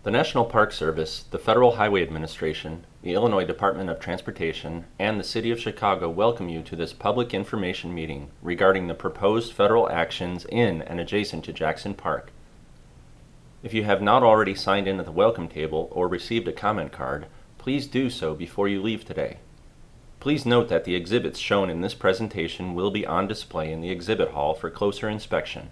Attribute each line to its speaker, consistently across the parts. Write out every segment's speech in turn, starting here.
Speaker 1: The National Park Service, the Federal Highway Administration, the Illinois Department of Transportation, and the City of Chicago welcome you to this public information meeting regarding the proposed federal actions in and adjacent to Jackson Park. If you have not already signed in at the welcome table or received a comment card, please do so before you leave today. Please note that the exhibits shown in this presentation will be on display in the exhibit hall for closer inspection.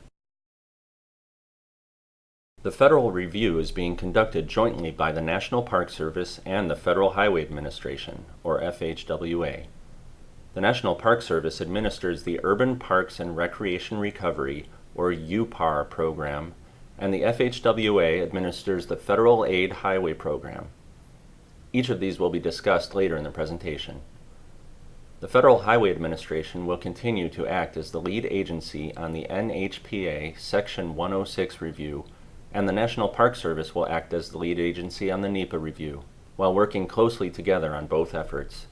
Speaker 1: The federal review is being conducted jointly by the National Park Service and the Federal Highway Administration, or FHWA. The National Park Service administers the Urban Parks and Recreation Recovery, or UPAR program, and the FHWA administers the Federal Aid Highway program. Each of these will be discussed later in the presentation. The Federal Highway Administration will continue to act as the lead agency on the NHPA Section 106 review, and the National Park Service will act as the lead agency on the NEPA review, while working closely together on both efforts.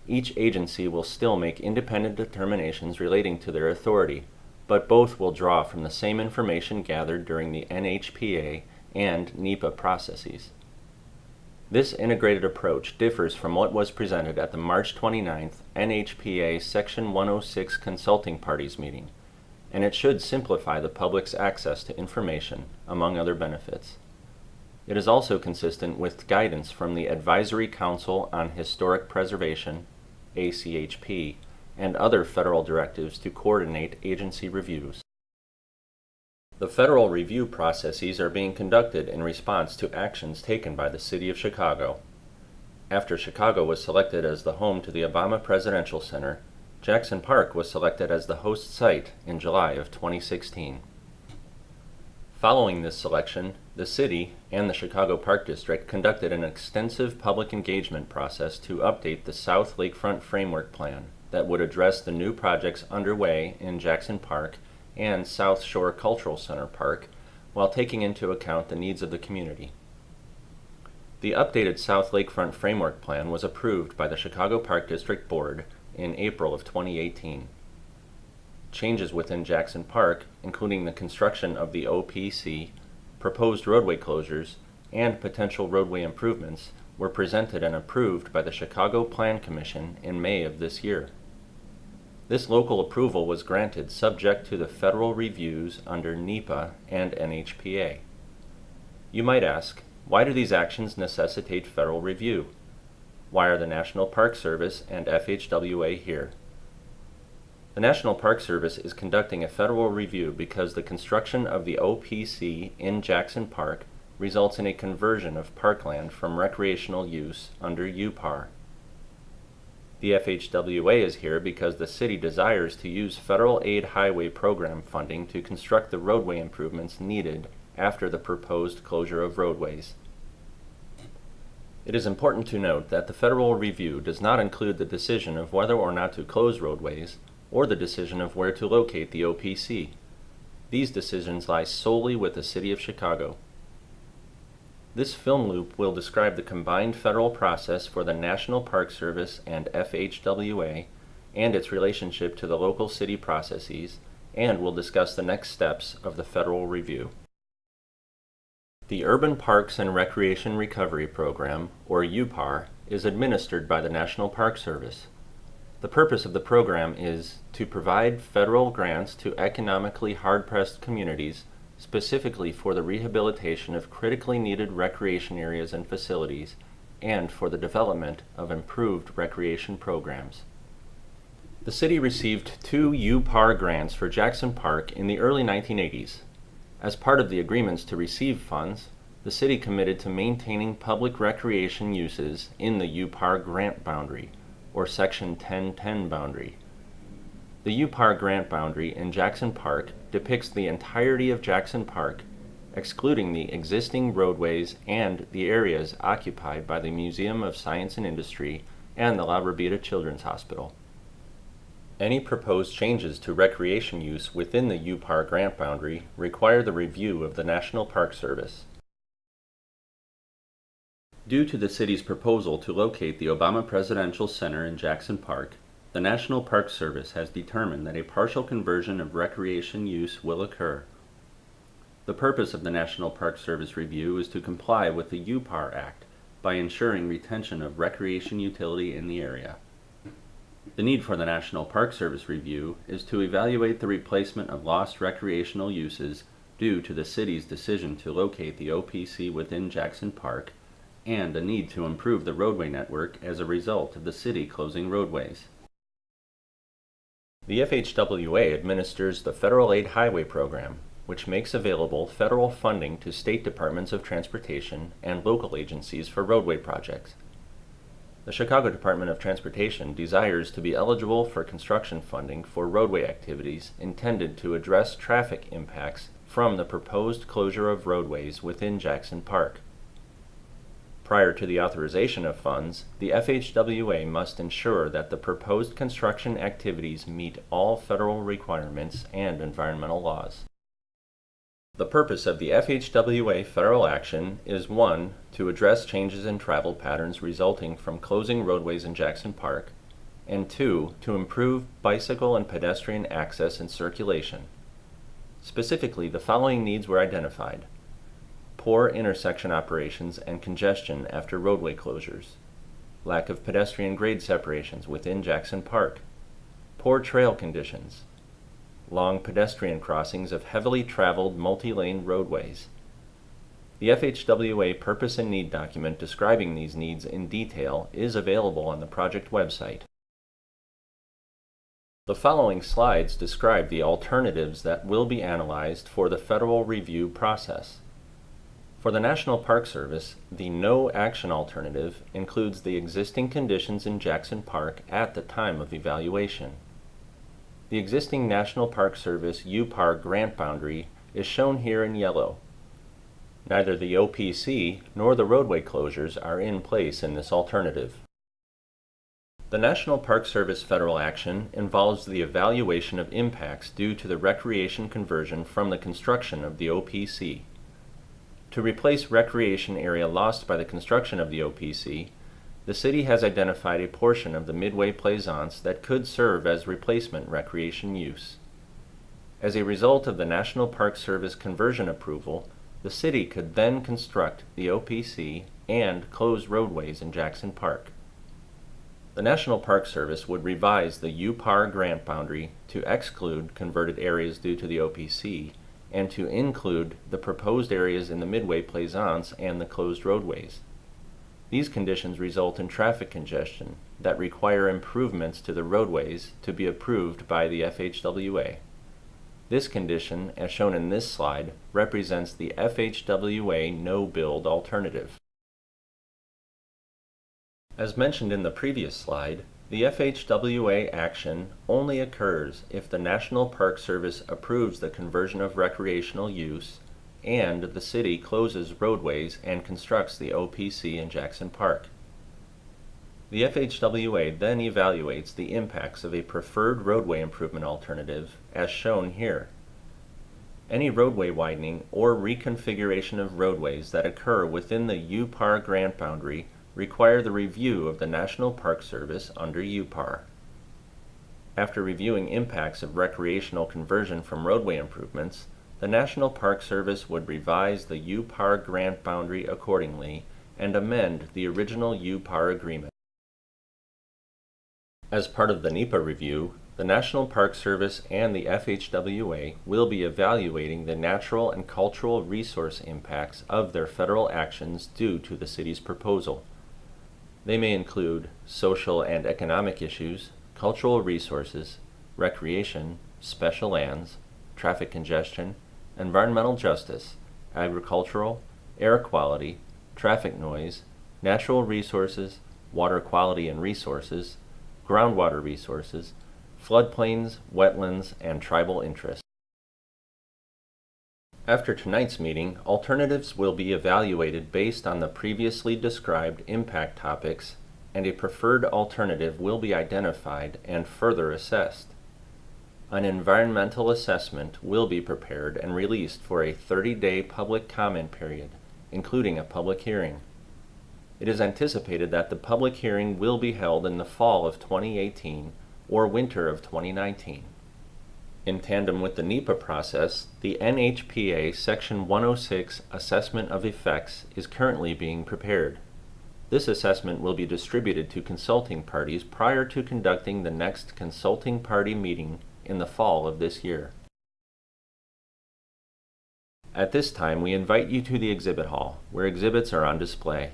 Speaker 1: Each agency will still make independent determinations relating to their authority, but both will draw from the same information gathered during the NHPA and NEPA processes. This integrated approach differs from what was presented at the March 29th NHPA Section 106 Consulting Parties meeting, and it should simplify the public's access to information, among other benefits. It is also consistent with guidance from the Advisory Council on Historic Preservation, ACHP, and other federal directives to coordinate agency reviews. The federal review processes are being conducted in response to actions taken by the City of Chicago. After Chicago was selected as the home to the Obama Presidential Center, Jackson Park was selected as the host site in July of 2016. Following this selection, the city and the Chicago Park District conducted an extensive public engagement process to update the South Lakefront Framework Plan that would address the new projects underway in Jackson Park and South Shore Cultural Center Park, while taking into account the needs of the community. The updated South Lakefront Framework Plan was approved by the Chicago Park District Board in April of 2018. Changes within Jackson Park, including the construction of the OPC, proposed roadway closures, and potential roadway improvements, were presented and approved by the Chicago Plan Commission in May of this year. This local approval was granted subject to the federal reviews under NEPA and NHPA. You might ask, why do these actions necessitate federal review? Why are the National Park Service and FHWA here? The National Park Service is conducting a federal review because the construction of the OPC in Jackson Park results in a conversion of parkland from recreational use under UPAR. The FHWA is here because the city desires to use Federal Aid Highway Program funding to construct the roadway improvements needed after the proposed closure of roadways. It is important to note that the federal review does not include the decision of whether or not to close roadways or the decision of where to locate the OPC. These decisions lie solely with the City of Chicago. This film loop will describe the combined federal process for the National Park Service and FHWA and its relationship to the local city processes, and will discuss the next steps of the federal review. The Urban Parks and Recreation Recovery Program, or UPAR, is administered by the National Park Service. The purpose of the program is to provide federal grants to economically hard-pressed communities, specifically for the rehabilitation of critically needed recreation areas and facilities, and for the development of improved recreation programs. The city received 2 UPAR grants for Jackson Park in the early 1980s. As part of the agreements to receive funds, the city committed to maintaining public recreation uses in the UPAR grant boundary, or Section 1010 boundary. The UPAR grant boundary in Jackson Park depicts the entirety of Jackson Park, excluding the existing roadways and the areas occupied by the Museum of Science and Industry and the La Rabida Children's Hospital. Any proposed changes to recreation use within the UPAR grant boundary require the review of the National Park Service. Due to the city's proposal to locate the Obama Presidential Center in Jackson Park, the National Park Service has determined that a partial conversion of recreation use will occur. The purpose of the National Park Service review is to comply with the UPAR Act by ensuring retention of recreation utility in the area. The need for the National Park Service review is to evaluate the replacement of lost recreational uses due to the city's decision to locate the OPC within Jackson Park and a need to improve the roadway network as a result of the city closing roadways. The FHWA administers the Federal Aid Highway Program, which makes available federal funding to state departments of transportation and local agencies for roadway projects. The Chicago Department of Transportation desires to be eligible for construction funding for roadway activities intended to address traffic impacts from the proposed closure of roadways within Jackson Park. Prior to the authorization of funds, the FHWA must ensure that the proposed construction activities meet all federal requirements and environmental laws. The purpose of the FHWA federal action is 1. To address changes in travel patterns resulting from closing roadways in Jackson Park, and 2. To improve bicycle and pedestrian access and circulation. Specifically, the following needs were identified: poor intersection operations and congestion after roadway closures, lack of pedestrian grade separations within Jackson Park, poor trail conditions, long pedestrian crossings of heavily traveled multi-lane roadways. The FHWA Purpose and Need document describing these needs in detail is available on the project website. The following slides describe the alternatives that will be analyzed for the federal review process. For the National Park Service, the no action alternative includes the existing conditions in Jackson Park at the time of evaluation. The existing National Park Service UPAR grant boundary is shown here in yellow. Neither the OPC nor the roadway closures are in place in this alternative. The National Park Service federal action involves the evaluation of impacts due to the recreation conversion from the construction of the OPC. To replace recreation area lost by the construction of the OPC, the city has identified a portion of the Midway Plaisance that could serve as replacement recreation use. As a result of the National Park Service conversion approval, the city could then construct the OPC and close roadways in Jackson Park. The National Park Service would revise the UPAR grant boundary to exclude converted areas due to the OPC and to include the proposed areas in the Midway Plaisance and the closed roadways. These conditions result in traffic congestion that require improvements to the roadways to be approved by the FHWA. This condition, as shown in this slide, represents the FHWA no-build alternative. As mentioned in the previous slide, the FHWA action only occurs if the National Park Service approves the conversion of recreational use and the city closes roadways and constructs the OPC in Jackson Park. The FHWA then evaluates the impacts of a preferred roadway improvement alternative as shown here. Any roadway widening or reconfiguration of roadways that occur within the UPAR grant boundary require the review of the National Park Service under UPAR. After reviewing impacts of recreational conversion from roadway improvements, the National Park Service would revise the UPAR grant boundary accordingly and amend the original UPAR agreement. As part of the NEPA review, the National Park Service and the FHWA will be evaluating the natural and cultural resource impacts of their federal actions due to the city's proposal. They may include social and economic issues, cultural resources, recreation, special lands, traffic congestion, environmental justice, agricultural, air quality, traffic noise, natural resources, water quality and resources, groundwater resources, floodplains, wetlands, and tribal interests. After tonight's meeting, alternatives will be evaluated based on the previously described impact topics, and a preferred alternative will be identified and further assessed. An environmental assessment will be prepared and released for a 30-day public comment period, including a public hearing. It is anticipated that the public hearing will be held in the fall of 2018 or winter of 2019. In tandem with the NEPA process, the NHPA Section 106 Assessment of Effects is currently being prepared. This assessment will be distributed to consulting parties prior to conducting the next consulting party meeting in the fall of this year. At this time, we invite you to the exhibit hall, where exhibits are on display.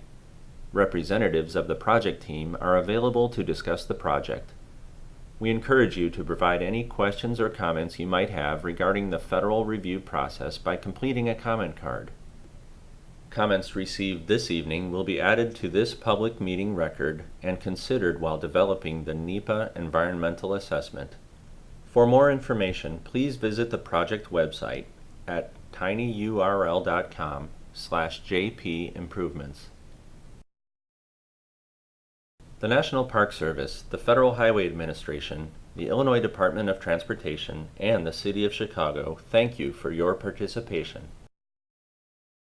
Speaker 1: Representatives of the project team are available to discuss the project. We encourage you to provide any questions or comments you might have regarding the federal review process by completing a comment card. Comments received this evening will be added to this public meeting record and considered while developing the NEPA environmental assessment. For more information, please visit the project website at tinyurl.com/JP Improvements. The National Park Service, the Federal Highway Administration, the Illinois Department of Transportation, and the City of Chicago thank you for your participation.